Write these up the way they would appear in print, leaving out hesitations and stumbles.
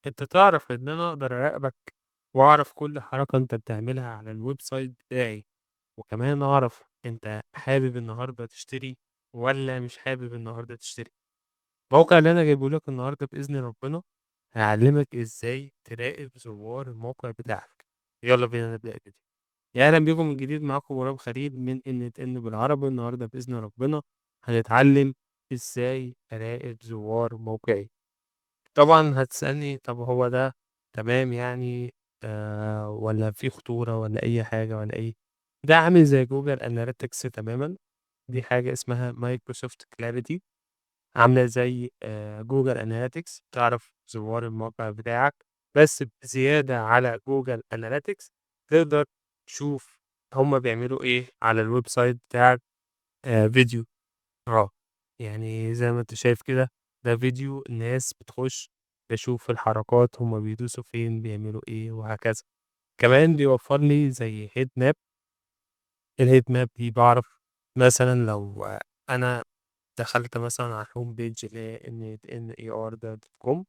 أنت تعرف إن أنا أقدر أراقبك وأعرف كل حركة أنت بتعملها على الويب سايت بتاعي، وكمان أعرف أنت حابب النهارده تشتري والّا مش حابب النهارده تشتري. الموقع اللي أنا جايبه لك النهارده بإذن ربنا هيعلمك إزاي تراقب زوار الموقع بتاعك. يالّا بينا نبدأ الفيديو. يا أهلًا بيكم من جديد، معاكم مرام خليل من NTN بالعربي. النهارده بإذن ربنا هنتعلم إزاي أراقب زوار موقعي. طبعًا هتسألني طب هو ده تمام يعني والّا في خطورة والّا أي حاجة والّا إيه؟ ده عامل زي Google Analytics تمامًا. دي حاجة اسمها Microsoft Clarity، عاملة زي Google Analytics، تعرف زوار الموقع بتاعك، بس بزيادة على Google Analytics تقدر تشوف هُم بيعملوا إيه على الweb site بتاعك. فيديو. آه، يعني زي ما أنت شايف كده، ده فيديو الناس بتخش تشوف الحركات، هُم بيدوسوا فين، بيعملوا إيه، وهكذا. كمان بيوفّر لي زي heat map. الheat map دي باعرف مثلًا لو أنا دخلت مثلًا على الhome page اللي هي NTNAR.com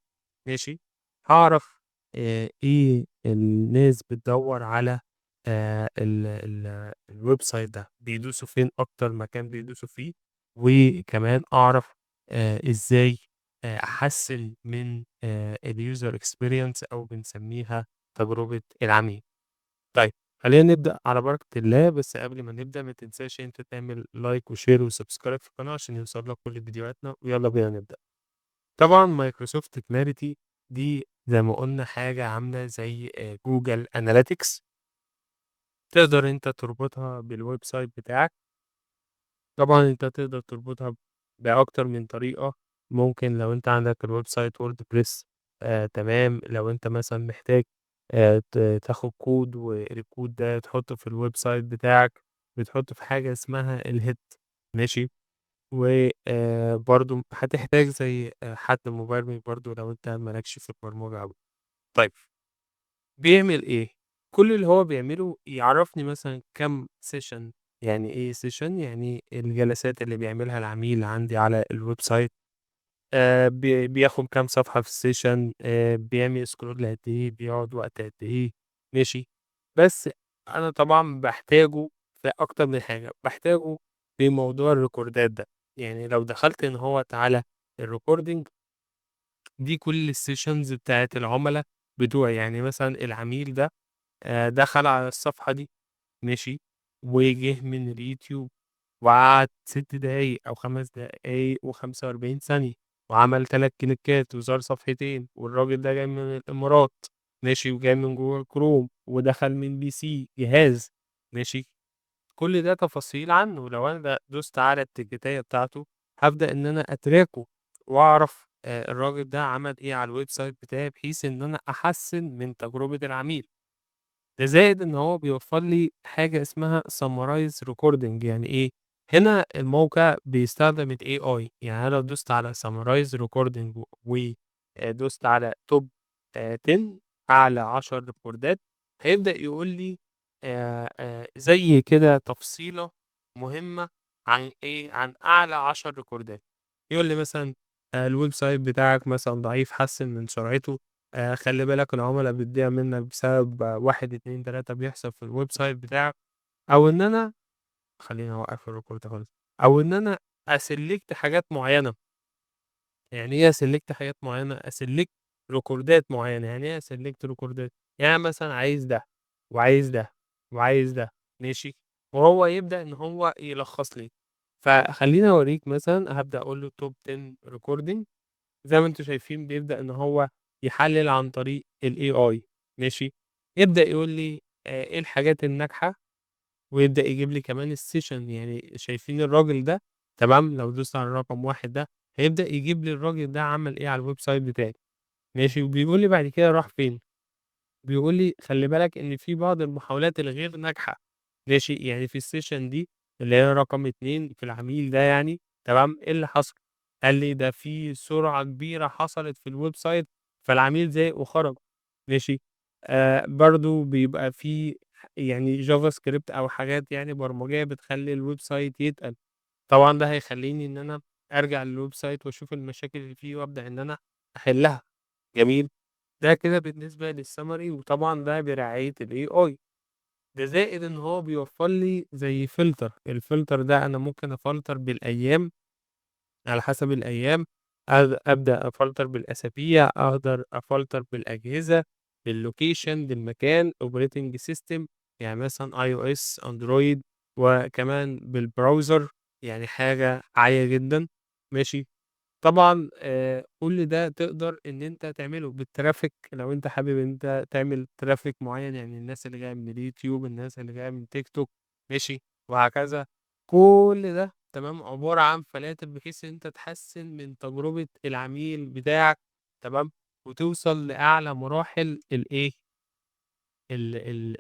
ماشي، هاعرف إيه الناس بتدوّر على الwebsite ده، بيدوسوا فين أكتر مكان بيدوسوا فيه، وكمان أعرف إزاي أحسّن من الuser experience أو بنسميها تجربة العميل. طيب، خلّينا نبدأ على بركة الله، بس قبل ما نبدأ ما تنساش إن أنت تعمل لايك وشير وسبسكرايب في القناة عشان يوصل لك كل فيديوهاتنا، ويالّا بينا نبدأ. طبعًا Microsoft Clarity دي زي ما قُلنا حاجة عاملة زي Google Analytics، تقدر أنت تربطها بالويب سايت بتاعك. طبعًا أنت تقدر تربطها بأكتر من طريقة. ممكن لو أنت عندك الويب سايت WordPress تمام، لو أنت مثلًا محتاج تاخد كود والكود ده تحطه في الويب سايت بتاعك، بتحطه في حاجة اسمها الhead ماشي، و برضه هتحتاج زي حد مبرمج برضه لو أنت ما لكش في البرمجة أوي. طيب، بيعمل إيه؟ كل اللي هو بيعمله يعرّفني مثلًا كام session. يعني إيه session؟ يعني الجلسات اللي بيعملها العميل عندي على الwebsite. بياخد كام صفحة في الsession، بيعمل scroll قد إيه، بيقعد وقت قد إيه، ماشي. بس أنا طبعًا باحتاجه في أكتر من حاجة، باحتاجه في موضوع الريكوردات ده. يعني لو دخلت إن هوّة على الrecording، دي كل الsessions بتاعة العُملا بتوعي. يعني مثلًا العميل ده دخل على الصفحة دي ماشي، وجِه من اليوتيوب وقعد 6 دقايق أو 5 دقايق و45 ثانية، وعمل 3 كليكات وزار صفحتين، والراجل ده جاي من الإمارات ماشي، وجاي من جوّه الكروم ودخل من PC جهاز ماشي. كل ده تفاصيل عنه. لو أنا دوست على التيكيتاية بتاعته، هابدأ إن أنا أتراكه وأعرف الراجل ده عمل إيه على الweb site بتاعي، بحيث إن أنا أحسّن من تجربة العميل. ده زائد إن هو بيوفّر لي حاجة اسمها summarize recording. يعني إيه؟ هنا الموقع بيستخدم الAI. يعني أنا لو دوست على summarize recording دوست على top 10 أعلى 10 ريكوردات، هيبدأ يقول لي زي كده تفصيلة مهمة عن إيه، عن أعلى 10 ريكوردات. يقول لي مثلًا الweb site بتاعك مثلًا ضعيف، حسّن من سرعته. خلّي بالك العُملا بتضيع منّك بسبب 1، 2، 3 بيحصل في الweb site بتاعك. أو إن أنا خلّيني أوقّف الrecord ده خالص. أو إن أنا أselect حاجات معيّنة. يعني إيه أselect حاجات معيّنة؟ أselect ريكوردات معيّنة. يعني إيه أselect ريكوردات؟ يعني أنا مثلًا عايز ده، وعايز ده، وعايز ده ماشي، وهو يبدأ إن هو يلخّص لي. فخلّيني أورّيك مثلًا، هابدأ أقول له top 10 recording. زي ما أنتم شايفين بيبدأ إن هو يحلل عن طريق الAI ماشي، يبدأ يقول لي إيه الحاجات الناجحة، ويبدأ يجيب لي كمان الsession. يعني شايفين الراجل ده تمام، لو دوست على رقم 1 ده هيبدأ يجيب لي الراجل ده عمل إيه على الweb site بتاعي ماشي، وبيقول لي بعد كده راح فين. بيقول لي خلّي بالك إن في بعض المحاولات الغير ناجحة ماشي. يعني في الsession دي اللي هي رقم 2 في العميل ده يعني تمام، إيه اللي حصل؟ قال لي ده في سرعة كبيرة حصلت في الweb site فالعميل زهق وخرج ماشي. برضه بيبقى في يعني JavaScript أو حاجات يعني برمجية بتخلّي الweb site يتقل. طبعًا ده هيخلّيني إن أنا أرجع للweb site وأشوف المشاكل اللي فيه وأبدأ إن أنا أحلّها. جميل. ده كده بالنسبة للsummary وطبعًا ده برعاية الAI. ده زائد إن هو بيوفّر لي زي filter، الfilter ده أنا ممكن أفلتر بالأيام، على حسب الأيام، أبدأ أفلتر بالأسابيع، أقدر أفلتر بالأجهزة، بالlocation، بالمكان، operating system، يعني مثلًا iOS، Android، وكمان بالbrowser، يعني حاجة عالية جدًا، ماشي. طبعًا كل ده تقدر إن أنت تعمله بالtraffic لو أنت حابب إن أنت تعمل traffic معيّن، يعني الناس اللي جاية من اليوتيوب، الناس اللي جاية من تيك توك، ماشي، وهكذا. كل ده تمام، عبارة عن فلاتر بحيث إن أنت تحسّن من تجربة العميل بتاعك، تمام، وتوصل لأعلى مراحل الإيه،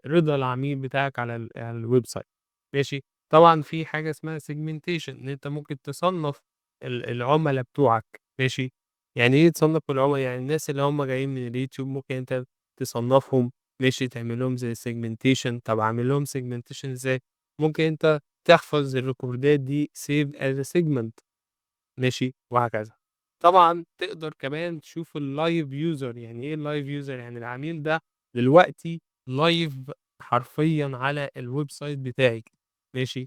رضا العميل بتاعك على الwebsite، ماشي. طبعًا في حاجة اسمها segmentation، إن أنت ممكن تصنّف العُملا بتوعك، ماشي. يعني إيه تصنّف العُملا؟ يعني الناس اللي هم جايين من اليوتيوب ممكن أنت تصنّفهم، ماشي، تعمل لهم زي segmentation. طَب أعمل لهم segmentation إزاي؟ ممكن أنت تحفظ الريكوردات دي save as a segment، ماشي، وهكذا. طبعًا تقدر كمان تشوف الlive user، يعني إيه الlive user؟ يعني العميل ده دلوقتي live حرفيًا على الwebsite بتاعي، ماشي،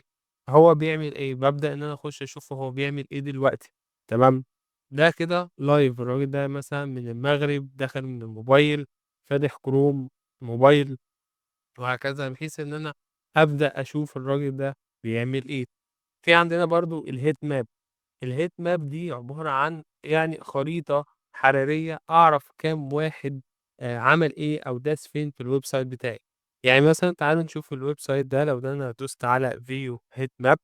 هو بيعمل إيه؟ بابدأ إن أنا أخش أشوفه هو بيعمل إيه دلوقتي، تمام، ده كده live. الراجل ده مثلًا من المغرب، دخل من الموبايل، فاتح كروم، موبايل، وهكذا، بحيث إن أنا أبدأ أشوف الراجل ده بيعمل إيه. في عندنا برضه الheat map. الheat map دي عبارة عن يعني خريطة حرارية، أعرف كام واحد عمل إيه أو داس فين في الwebsite بتاعي. يعني مثلًا تعالَ نشوف الwebsite ده، لو أنا دوست على view heat map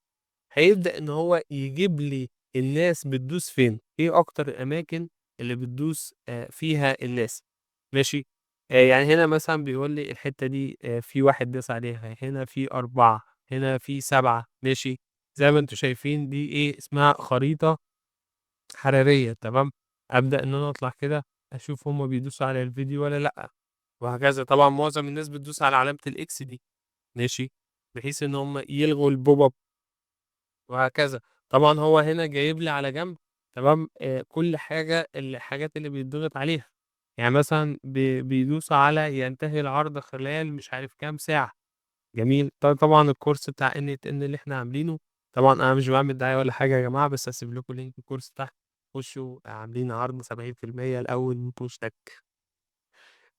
هيبدأ إن هو يجيب لي الناس بتدوس فين، إيه أكتر الأماكن اللي بتدوس فيها الناس، ماشي. يعني هنا مثلًا بيقول لي الحتة دي في واحد داس عليها، هنا في 4، هنا في 7، ماشي. زي ما أنتم شايفين دي إيه، اسمها خريطة حرارية، تمام. أبدأ إن أنا أطلع كده أشوف هُم بيدوسوا على الفيديو والّا لأ، وهكذا. طبعًا معظم الناس بتدوس على علامة الX دي، ماشي، بحيث إن هُم يلغوا الpop up وهكذا. طبعًا هو هنا جايب لي على جنب، تمام، كل حاجة، الحاجات اللي بيتضغط عليها، يعني مثلًا بيدوسوا على ينتهي العرض خلال مش عارف كام ساعة، جميل. طبعًا الكورس بتاع NTN اللي إحنا عاملينه، طبعًا أنا مش باعمل دعاية ولا حاجة يا جماعة، بس هاسيب لكم لينك الكورس تحت، خشوا عاملين عرض 70% لأول 100 مشترك،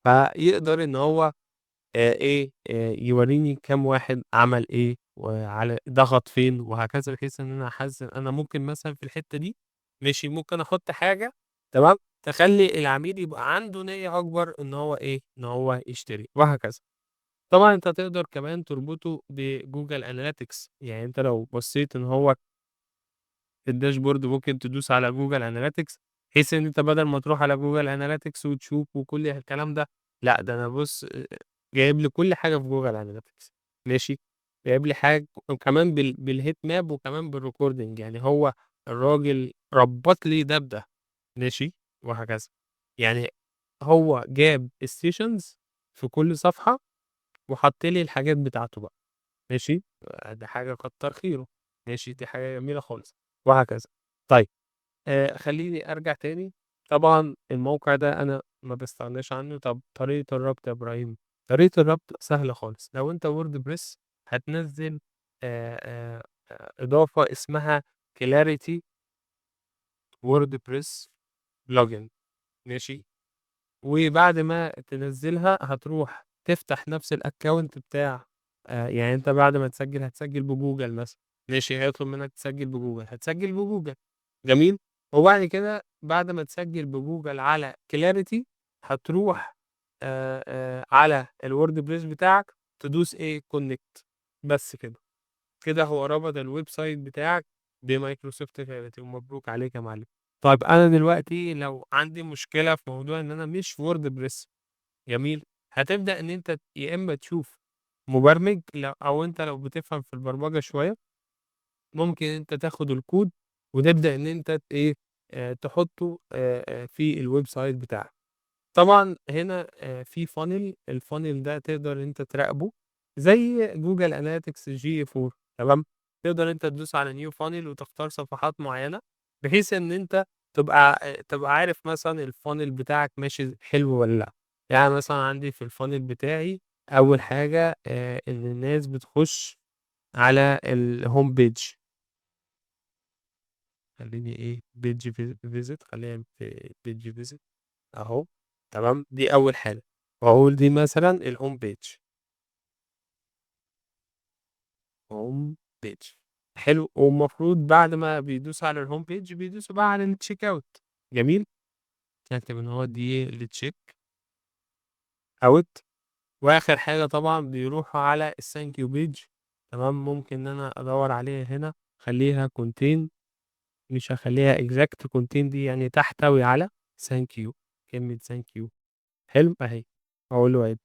فيقدر إن هو إيه، يورّيني كام واحد عمل إيه، وعلى ضغط فين وهكذا، بحيث إن أنا أحزّن. أنا ممكن مثلًا في الحتّة دي، ماشي، ممكن أحُط حاجة، تمام، تخلّي العميل يبقى عنده نيّة أكبر إن هو إيه، إن هو يشتري وهكذا. طبعًا أنت تقدر كمان تربطه بجوجل analytics، يعني أنت لو بصّيت إن هو في الداشبورد ممكن تدوس على جوجل analytics، بحيث إن أنت بدل ما تروح على جوجل analytics وتشوف وكل الكلام ده، لأ، ده أنا بُص جايب لي كل حاجة في جوجل analytics، ماشي، جايب لي وكمان بالheat map وكمان بالrecording، يعني هو الراجل ربّط لي ده بده، ماشي، وهكذا. يعني هو جاب الsessions في كل صفحة وحَط لي الحاجات بتاعته بقى، ماشي، دي حاجة كتّر خيره، ماشي، دي حاجة جميلة خالص، وهكذا. طيب خلّيني أرجع تاني. طبعًا الموقع ده أنا ما باستغناش عنه. طب طريقة الربط يا إبراهيم؟ طريقة الربط سهلة خالص. لو أنت WordPress هتنزّل آآ إضافة اسمها clarity WordPress plugin، ماشي. وبعد ما تنزّلها هتروح تفتح نفس الaccount بتاع يعني أنت بعد ما تسجّل هتسجّل بجوجل مثلًا، ماشي، هيطلب منّك تسجّل بجوجل، هتسجّل بجوجل، جميل. وبعد كده بعد ما تسجّل بجوجل على clarity هتروح على الWordPress بتاعك تدوس إيه connect، بس كده. كده هو ربط الwebsite بتاعك بMicrosoft clarity ومبروك عليك يا معلم. طيب أنا دلوقتي لو عندي مشكلة في موضوع إن أنا مش في WordPress، جميل، هتبدأ إن أنت يا إما تشوف مبرمج، أو أنت لو بتفهم في البرمجة شوية، ممكن أنت تاخد الكود وتبدأ إن أنت إيه، تحطه في الwebsite بتاعك. طبعًا هنا في funnel، الfunnel ده تقدر إن أنت تراقبه زي Google Analytics GA4، تمام، تقدر إن أنت تدوس على new funnel وتختار صفحات معيّنة، بحيث إن أنت تبقى عارف مثلًا الfunnel بتاعك ماشي حلو والّا لأ. يعني مثلًا عندي في الfunnel بتاعي أول حاجة إن الناس بتخش على الhome page. خلّيني إيه page visit خلّينا في page visit أهو، تمام، دي أول حاجة، وأقول دي مثلًا الhome page. home page حلو، والمفروض بعد ما بيدوسوا على الhome page بيدوسوا بقى على الcheckout. جميل، هاكتب إن هو دي لcheck out. وآخر حاجة طبعًا بيروحوا على الthank you page. تمام، ممكن إن أنا أدوّر عليها هنا أخلّيها contain، مش هاخلّيها exact contain دي يعني تحتوي على thank you، كلمة thank you. حلو، أهي، أقول له add.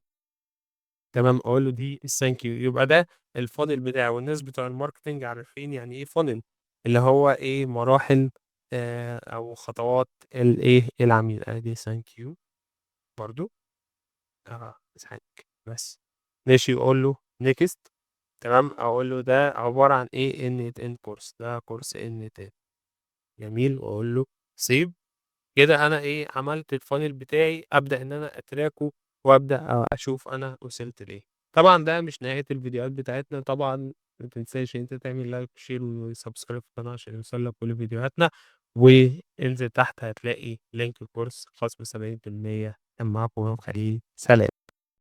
تمام، أقول له دي الthank you، يبقى ده الfunnel بتاعي، والناس بتوع الmarketing عارفين يعني إيه funnel، اللي هو إيه مراحل أو خطوات العميل. أدي thank you برضه. thank بس. ماشي، وأقول له next. تمام، أقول له ده عبارة عن إيه N10 course، ده كورس N10. جميل، وأقول له save. كده أنا إيه عملت الfunnel بتاعي، أبدأ إن أنا أتراكه وأبدأ أشوف أنا وصلت لإيه. طبعًا ده مش نهاية الفيديوهات بتاعتنا طبعًا، ما تنساش إن أنت تعمل لايك وشير وسبسكرايب في القناة عشان يوصلك كل فيديوهاتنا، وانزل تحت هتلاقي لينك الكورس خصم 70%. كان معاكم إمام خليل، سلام.